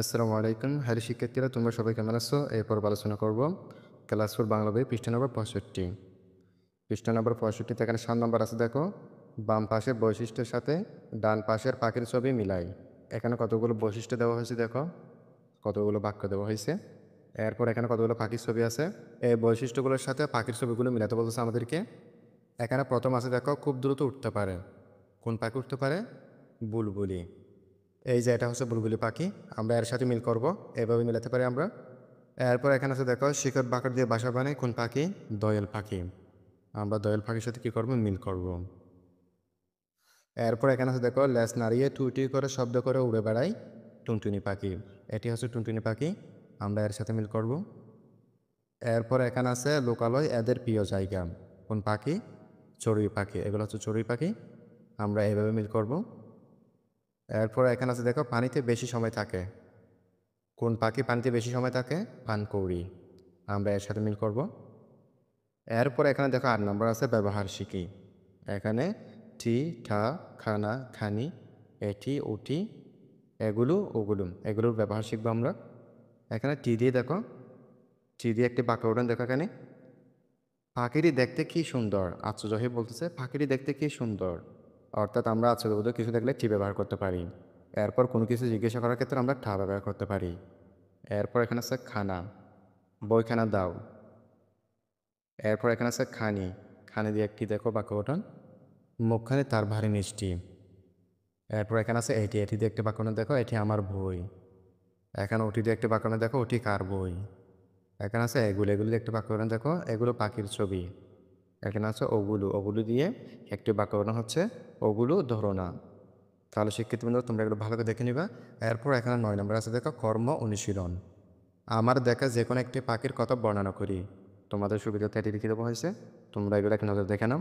আসসালামু আলাইকুম। হ্যালো শিক্ষার্থীরা, তোমরা সবাই কেমন আছো? এরপর আলোচনা করব ক্লাস 4 বাংলা বই পৃষ্ঠা নম্বর 65। পৃষ্ঠা নম্বর 65 তে এখানে 7 নম্বর আছে দেখো। বাম পাশের বৈশিষ্ট্যের সাথে ডান পাশের পাখির ছবি মিলাই। এখানে কতগুলো বৈশিষ্ট্য দেওয়া হয়েছে দেখো, কতগুলো বাক্য দেওয়া হয়েছে। এরপর এখানে কতগুলো পাখির ছবি আছে। এই বৈশিষ্ট্যগুলোর সাথে পাখির ছবিগুলো মিলাতে বলতেছে আমাদেরকে। এখানে প্রথম আছে দেখো, খুব দ্রুত উঠতে পারে। কোন পাখি উঠতে পারে? বুলবুলি। এই যে এটা হচ্ছে বুলবুলি পাখি, আমরা এর সাথে মিল করব, এভাবে মিলাতে পারি আমরা। এরপর এখানে আছে দেখো, শিকড় বাকড় দিয়ে বাসা বানায় কোন পাখি? দোয়েল পাখি। আমরা দোয়েল পাখির সাথে কি করব? মিল করব। এরপর এখানে আছে দেখো, লেজ নাড়িয়ে টুটি করে শব্দ করে উড়ে বেড়ায় টুনটুনি পাখি। এটি হচ্ছে টুনটুনি পাখি, আমরা এর সাথে মিল করব। এরপর এখানে আছে লোকালয় এদের প্রিয় জায়গা। কোন পাখি? চড়ুই পাখি। এগুলো হচ্ছে চড়ুই পাখি, আমরা এভাবে মিল করব। এরপর এখানে আছে দেখো, পানিতে বেশি সময় থাকে। কোন পাখি পানিতে বেশি সময় থাকে? পানকৌড়ি, আমরা এর সাথে মিল করব। এরপর এখানে দেখো 8 নম্বর আছে ব্যবহার শিখি। এখানে টি, ঠা, খানা, খানি, এটি, ওটি, এগুলো, ওগুলো, এগুলোর ব্যবহার শিখবো আমরা। এখানে টি দিয়ে দেখো, টি দিয়ে একটি বাক্য উদাহরণ দেখো এখানে। পাখিটি দেখতে কি সুন্দর। আশ্চর্য হয়ে বলতেছে পাখিটি দেখতে কি সুন্দর, অর্থাৎ আমরা আশ্চর্যবোধক কিছু দেখলে টি ব্যবহার করতে পারি। এরপর কোনো কিছু জিজ্ঞাসা করার ক্ষেত্রে আমরা ঠা ব্যবহার করতে পারি। এরপর এখানে আছে খানা, বইখানা দাও। এরপর এখানে আছে খানি, খানি দিয়ে একটি দেখো বাক্য গঠন। মুখখানি তার ভারী মিষ্টি। এরপর এখানে আছে এটি, এটি দিয়ে একটি বাক্য গঠন দেখো, এটি আমার বই। এখানে ওটি দিয়ে একটি বাক্য গঠন দেখো, ওটি কার বই। এখানে আছে এগুলো, এগুলো দিয়ে একটি বাক্য গঠন দেখো, এগুলো পাখির ছবি। এখানে আছে ওগুলো, ওগুলো দিয়ে একটি বাক্য গঠন হচ্ছে, ওগুলো ধরো না। তাহলে শিক্ষার্থীবৃন্দ তোমরা এগুলো ভালো করে দেখে নিবা। এরপর এখানে 9 নম্বর আছে দেখো, কর্ম অনুশীলন। আমার দেখা যে কোনো একটি পাখির কথা বর্ণনা করি। তোমাদের সুবিধাতে এটি লিখে দেওয়া হয়েছে, তোমরা এগুলো এক নজর দেখে নাও।